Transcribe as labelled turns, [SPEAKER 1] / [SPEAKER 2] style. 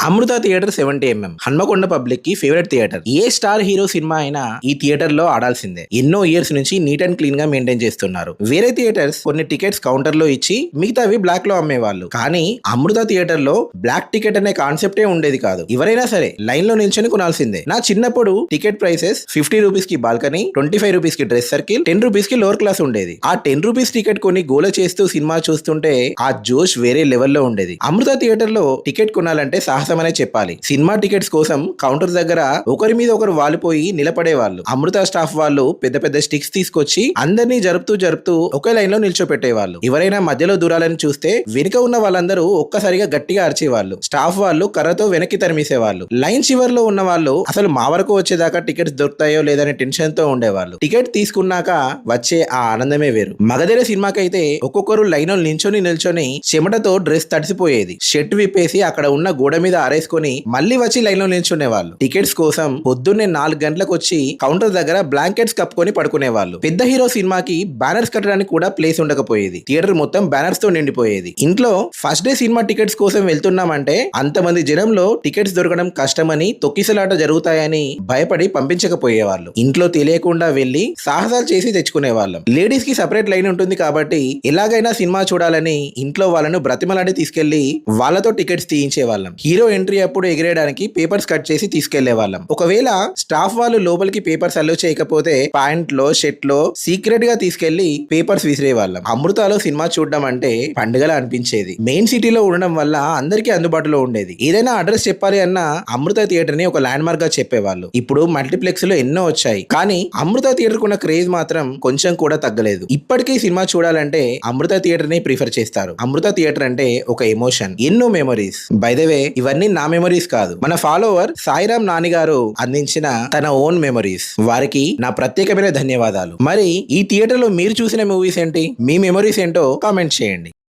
[SPEAKER 1] అమృత theatre 70mm Hanamkonda public కి favourite theatre. ఏ star hero cinema అయినా ఈ థియేటర్ లో ఆడాల్సిందే. ఎన్నో ఇయర్స్ నుంచి నీట్ అండ్ క్లీన్ గా మెయింటైన్ చేస్తున్నారు. వేరే థియేటర్స్ కొన్ని టికెట్స్ కౌంటర్ లో ఇచ్చి మిగతావి బ్లాక్ లో అమ్మేవాళ్ళు. కానీ అమృత థియేటర్ లో బ్లాక్ టికెట్ అనే కాన్సెప్టే ఉండేది కాదు. ఎవరైనా సరే లైన్ లో నిల్చొని కొనాల్సిందే. నా చిన్నప్పుడు టికెట్ ప్రైసెస్ 50 రూపీస్ కి బాల్కనీ, 25 రూపీస్ కి డ్రెస్ సర్కిల్, 10 రూపీస్ కి లోవర్ క్లాస్ ఉండేది. ఆ 10 రూపీస్ టికెట్ కొని గోల చేస్తూ సినిమా చూస్తుంటే ఆ జోష్ వేరే లెవెల్లో ఉండేది. అమృత థియేటర్ లో టికెట్ కొనాలంటే సాహసం అనే చెప్పాలి. సినిమా టికెట్స్ కోసం కౌంటర్ దగ్గర ఒకరి మీద ఒకరు వాలిపోయి నిలబడేవాళ్ళు. అమృత స్టాఫ్ వాళ్ళు పెద్ద పెద్ద స్టిక్స్ తీసుకొచ్చి అందరినీ జరుపుతూ ఒకే లైన్ లో నిల్చోపెట్టేవాళ్ళు. ఎవరైనా మధ్యలో దూరాలని చూస్తే వెనుక ఉన్న వాళ్ళందరూ ఒక్కసారిగా గట్టిగా అరిచేవాళ్ళు. స్టాఫ్ వాళ్ళు కర్రతో వెనక్కి తరిమేసేవాళ్ళు. లైన్ చివర్లో ఉన్న వాళ్ళు అసలు మా వరకు వచ్చేదాకా టికెట్స్ దొరుకుతాయో లేదనే టెన్షన్ తో ఉండేవాళ్ళు. టికెట్ తీసుకున్నాక వచ్చే ఆ ఆనందమే వేరు. మగధీర సినిమాకైతే ఒక్కొక్కరు లైన్ లో నిల్చొని చెమటతో డ్రెస్ తడిసిపోయేది. షర్ట్ విప్పేసి అక్కడ ఉన్న గోడ మీద ఆరేసుకొని మళ్ళీ వచ్చి లైన్ లో నిల్చునేవాళ్ళు. టికెట్స్ కోసం పొద్దున్నే 4 గంటలకు వచ్చి కౌంటర్ దగ్గర బ్లాంకెట్స్ కప్పుకొని పడుకునేవాళ్ళు. పెద్ద హీరో సినిమాకి బ్యానర్స్ కట్టడానికి కూడా ప్లేస్ ఉండకపోయేది. థియేటర్ మొత్తం బ్యానర్స్ తో నిండిపోయేది. ఇంట్లో ఫస్ట్ డే సినిమా టికెట్స్ కోసం వెళ్తున్నామంటే అంతమంది జనంలో టికెట్స్ దొరకడం కష్టమని, తొక్కిసలాట జరుగుతాయని భయపడి పంపించకపోయేవాళ్ళు. ఇంట్లో తెలియకుండా వెళ్లి సాహసాలు చేసి తెచ్చుకునేవాళ్ళం. లేడీస్ కి సెపరేట్ లైన్ ఉంటుంది కాబట్టి ఎలాగైనా సినిమా చూడాలని ఇంట్లో వాళ్ళను బ్రతిమలాడి తీసుకెళ్లి వాళ్ళతో టికెట్స్ తీయించేవాళ్ళం. హీరో ఎంట్రీ అప్పుడు ఎగిరేయడానికి పేపర్స్ కట్ చేసి తీసుకెళ్లే వాళ్ళం. ఒకవేళ స్టాఫ్ వాళ్ళు లోపలికి పేపర్స్ అలో చేయకపోతే ప్యాంట్ లో షర్ట్ లో సీక్రెట్ గా తీసుకెళ్లి పేపర్స్ విసిరేవాళ్ళం. అమృతలో సినిమా చూడడం అంటే పండుగలా అనిపించేది. మెయిన్ సిటీలో ఉండడం వల్ల అందరికీ అందుబాటులో ఉండేది. ఏదైనా అడ్రస్ చెప్పాలి అన్నా అమృత థియేటర్ ని ఒక ల్యాండ్ మార్క్ గా చెప్పేవాళ్ళు. ఇప్పుడు మల్టీప్లెక్స్ లో ఎన్నో వచ్చాయి, కానీ అమృత థియేటర్ కున్న క్రేజ్ మాత్రం కొంచెం కూడా తగ్గలేదు. ఇప్పటికీ సినిమా చూడాలంటే అమృత థియేటర్ ని ప్రిఫర్ చేస్తారు. అమృత థియేటర్ అంటే ఒక ఎమోషన్, ఎన్నో మెమరీస్. బై ద వే ఇవన్నీ నా మెమరీస్ కాదు, మన ఫాలోవర్ సాయిరామ్ నాని గారు అందించిన తన ఓన్ మెమరీస్. వారికి నా ప్రత్యేకమైన ధన్యవాదాలు. మరి ఈ థియేటర్ లో మీరు చూసిన మూవీస్ ఏంటి? మీ మెమరీస్ ఏంటో కామెంట్ చేయండి.